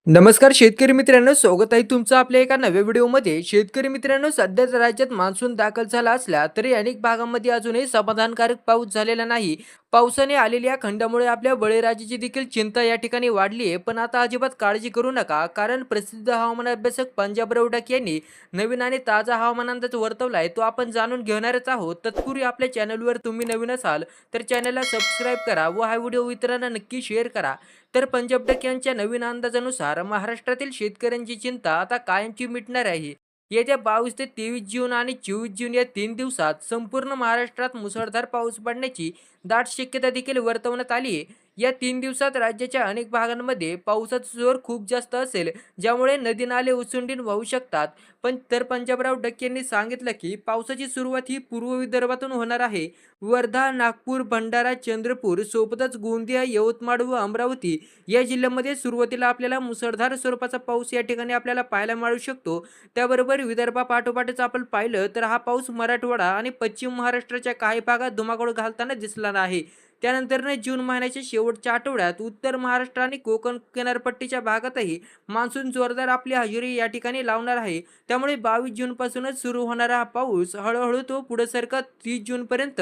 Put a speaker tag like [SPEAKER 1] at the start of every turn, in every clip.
[SPEAKER 1] नमस्कार शेतकरी मित्रांनो, स्वागत आहे तुमचं आपल्या एका नव्या व्हिडिओमध्ये. शेतकरी मित्रांनो, सध्याच राज्यात मान्सून दाखल झाला असला तरी अनेक भागांमध्ये अजूनही समाधानकारक पाऊस झालेला नाही. पावसाने आलेल्या खंडामुळे आपल्या बळीराजाची देखील चिंता या ठिकाणी वाढली आहे. पण आता अजिबात काळजी करू नका, कारण प्रसिद्ध हवामान अभ्यासक पंजाबराव डक यांनी नवीन आणि ताजा हवामान अंदाज वर्तवलाय. तो आपण जाणून घेणारच आहोत. तत्पूर्वी आपल्या चॅनलवर तुम्ही नवीन असाल तर चॅनलला सबस्क्राईब करा व हा व्हिडिओ इतरांना नक्की शेअर करा. तर पंजाब डक यांच्या नवीन अंदाजानुसार महाराष्ट्रातील शेतकऱ्यांची चिंता आता कायमची मिटणार आहे. येत्या 22 ते 23 जून आणि 24 जून या 3 दिवसात संपूर्ण महाराष्ट्रात मुसळधार पाऊस पडण्याची दाट शक्यता देखील वर्तवण्यात आली आहे. या 3 दिवसात राज्याच्या अनेक भागांमध्ये पावसाचा जोर खूप जास्त असेल, ज्यामुळे नदी नाले ओसंडून वाहू शकतात. पंजाबराव डक यांनी सांगितलं की पावसाची सुरुवात ही पूर्व विदर्भातून होणार आहे. वर्धा, नागपूर, भंडारा, चंद्रपूर सोबतच गोंदिया, यवतमाळ व अमरावती या जिल्ह्यांमध्ये सुरुवातीला आपल्याला मुसळधार स्वरूपाचा पाऊस या ठिकाणी आपल्याला पाहायला मिळू शकतो. त्याबरोबर विदर्भापाठोपाठच आपण पाहिलं तर हा पाऊस मराठवाडा आणि पश्चिम महाराष्ट्राच्या काही भागात धुमाकूळ घालताना दिसला आहे. त्यानंतरनं जून महिन्याच्या शेवटच्या आठवड्यात उत्तर महाराष्ट्र आणि कोकण किनारपट्टीच्या भागातही मान्सून जोरदार आपली हजेरी या ठिकाणी लावणार आहे. त्यामुळे 22 जूनपासूनच सुरू होणारा हा पाऊस हळूहळू तो पुढे सरकत 30 जूनपर्यंत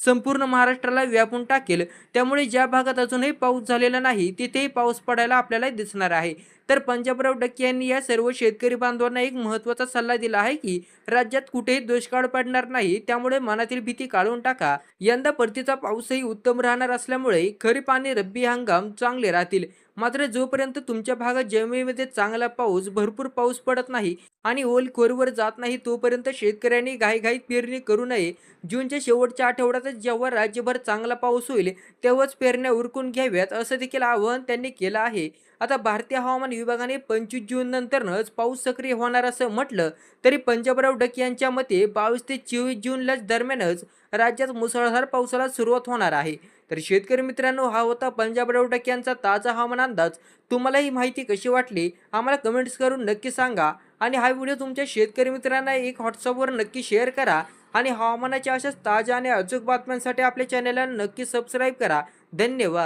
[SPEAKER 1] संपूर्ण महाराष्ट्राला व्यापून टाकेल. त्यामुळे ज्या भागात अजूनही पाऊस झालेला नाही तिथेही पाऊस पडायला आपल्याला दिसणार आहे. तर पंजाबराव डक्के यांनी या सर्व शेतकरी बांधवांना एक महत्त्वाचा सल्ला दिला आहे की राज्यात कुठेही दुष्काळ पडणार नाही. त्यामुळे मनातील भीती काढून टाका. यंदा परतीचा पाऊसही उत्तम राहणार असल्यामुळे खरीप आणि रब्बी हंगाम चांगले राहतील. मात्र जोपर्यंत तुमच्या भागात जमिनीमध्ये चांगला पाऊस, भरपूर पाऊस पडत नाही आणि ओल खोलवर जात नाही तोपर्यंत शेतकऱ्यांनी घाईघाईत पेरणी करू नये. जूनच्या शेवटच्या आठवड्यातच जेव्हा राज्यभर चांगला पाऊस होईल तेव्हाच पेरण्या उरकून घ्याव्यात, असं देखील आवाहन त्यांनी केलं आहे. आता भारतीय हवामान विभागाने 25 जून नंतरच पाऊस सक्रिय होणार असं म्हटलं तरी पंजाबराव डक यांच्या मते 22 ते 24 जूनला दरम्यानच राज्यात मुसळधार पावसाला सुरुवात होणार आहे. तर शेतकरी मित्रांनो, हा होता पंजाबराव डक यांचा ताजा हवामान अंदाज. तुम्हाला ही माहिती कशी वाटली आम्हाला कमेंट्स करून नक्की सांगा. आणि हा व्हिडिओ तुमच्या शेतकरी मित्रांना एक व्हॉट्सअपवर नक्की शेअर करा. आणि हवामानाच्या अशाच ताज्या आणि अचूक बातम्यांसाठी आपल्या चॅनलला नक्की सबस्क्राईब करा. धन्यवाद.